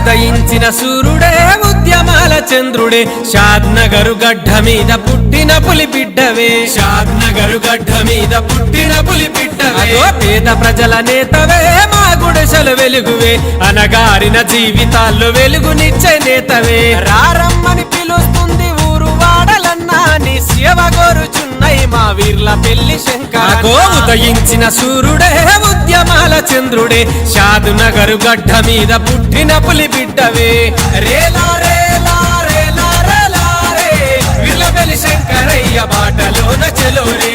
ఉదయించిన సూర్యుడే ఉద్యమాల చంద్రుడే షాద్నగరు గడ్డ మీద పుట్టిన పులి బిడ్డవే షాద్నగరు గడ్డ మీద పుట్టిన పులి బిడ్డవే పేద ప్రజల నేతవే మా గుడిసెల వెలుగువే అనగారిన జీవితాల్లో వెలుగునిచ్చే నేతవే రారమ్మని పిలుస్తుంది ఊరు వాడలన్నా నీ సేవ కోరుచున్నై మా వీర్ల పెళ్లి శంకర ఉదయించిన సూర్యుడే ఉద్యమాల చంద్రుడే షాద్నగరు గడ్డ మీద పుట్టిన పులి బిడ్డవే రేలా రేలా రేలా రేలా రే వీర్ల పెళ్లి శంకరయ్య బాటలోన చెలోరే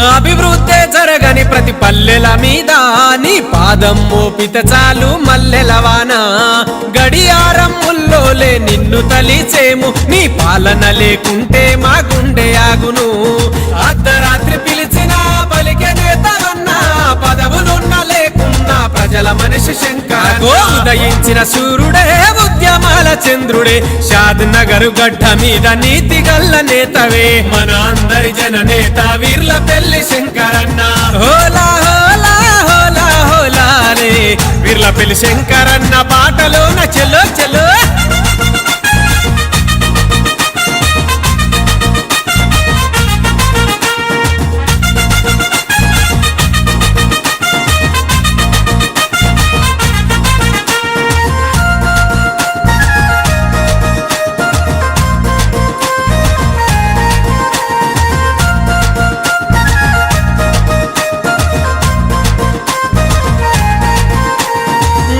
అభివృద్ధి జరగని ప్రతి పల్లెల మీద నీ పాదం మోపిత చాలు మల్లెల వాన గడియారం ముల్లోలే నిన్ను తలిచేము నీ పాలన లేకుంటే మా గుండె ఆగును అర్ధరాత్రి పిలిచిన పలికే నేతవన్నా పదవులున్న లేకున్నా ప్రజల మనిషి శంకర ఉదయించిన సూర్యుడే ఉద్యమాల చంద్రుడే షాద్నగరు గడ్డ మీద నీతి గల్ల నేతవే మన అందరి జన నేత వీర్ల పెళ్లి శంకరన్న హోలా హోలా హోలా హోలా రే వీర్ల పెళ్లి శంకరన్న బాటలోన చెలో చెలో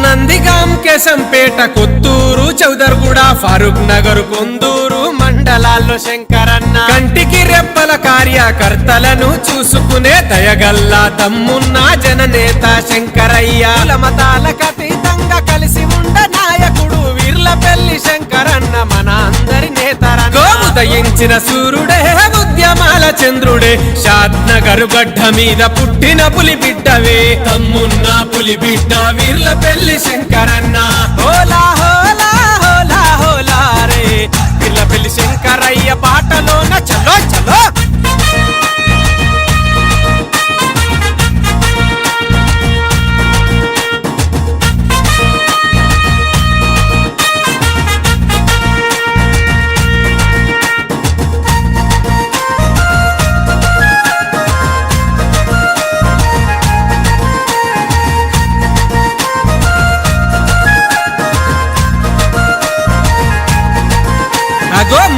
నందిగాం కేశంపేట కొత్తూరు చౌదర్గూడ ఫారూక్ నగర్ కొందూరు మండలాల్లో శంకరన్న కంటికి రెప్పల కార్యకర్తలను చూసుకునే దయగల్లా దమ్మున్న జననేత శంకరయ్య మతాలకు అతీతంగా కలిసి ఉండ నాయకుడు వీర్ల పెళ్లి శంకరన్న మన అందరి నేతరన్న ఉదయించిన సూర్యుడే ఉద్యమాల చంద్రుడే షాద్నగరు గడ్డ మీద పుట్టిన పులి బిడ్డవే తమ్మున్న పులి బిడ్డ వీర్ల పెళ్లి శంకరన్న హోలా హోలా హోలా హోలా రే వీర్ల పెళ్లి శంకరయ్య బాటలోన చలో చలో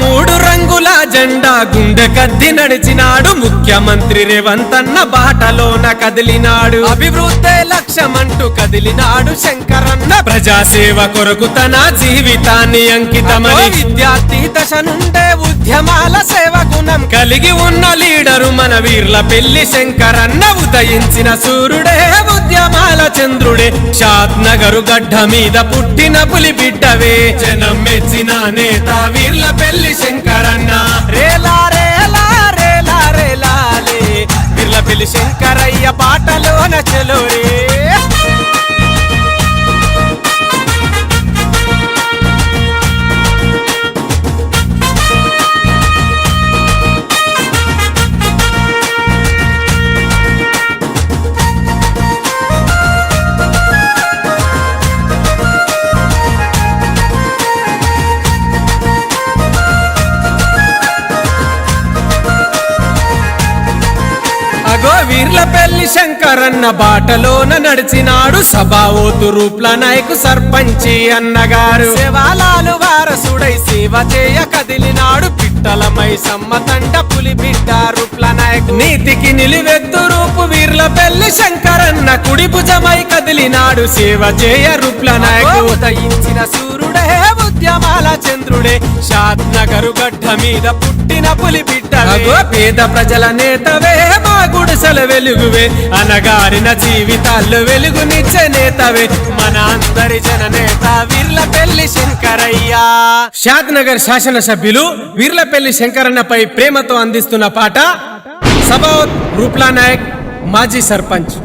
మూడు రంగుల జెండా గుండె కద్ది నడిచినాడు ముఖ్యమంత్రి రేవంత్ అన్న బాటలోన కదిలినాడు అభివృద్ధి లక్ష్యమంటూ కదిలినాడు శంకరన్న ప్రజాసేవ కొరకు తన జీవితాన్ని అంకితమని విద్యార్థి దశ నుండే ఉద్యమాల సేవ గుణం కలిగి ఉన్న లీడరు మన వీర్ల పెళ్లి శంకరన్న ఉదయించిన సూర్యుడే ఉద్యమాల చంద్రుడే షాద్నగరు గడ్డ మీద పుట్టిన పులి బిడ్డవే జనం మెచ్చిన నేత వీర్ల పెళ్లి శంకరన్న రేలా రేలా రేలా రేలా లే వీర్ల పెళ్లి శంకరయ్య బాటలోన చెలోరే వీర్ల పెళ్లి శంకరన్న బాటలోన నడిచినాడు సభావోతు రూప్ల నాయకు సర్పంచి అన్నగారు సేవాలాలు వారసుడై సేవ చేయ కదిలినాడు పిట్టలమై సమ్మతండ పులి బిడ్డ రూప్ల నాయకు నీతికి నిలివెత్తు రూపు వీర్ల పెళ్లి శంకరన్న కుడి భుజమై కదిలినాడు సేవ చేయ రూప్ల నాయకు ఉదయించిన సూర్యుడే ఉద్యమాల చంద్రుడే షాద్నగరు గడ్డ మీద పుట్టిన పులి బిడ్డ పేద ప్రజల నేతవే మా గుడి బాడుసల వెలుగువే అనగారిన జీవితాల్లో వెలుగునిచ్చే నేతవే మన అందరి జననేత వీర్లపల్లి శంకరయ్య. షాద్ నగర్ శాసనసభ్యులు వీర్లపల్లి శంకరన్నపై ప్రేమతో అందిస్తున్న పాట సభావత్ రూప్లా నాయక్ మాజీ సర్పంచ్.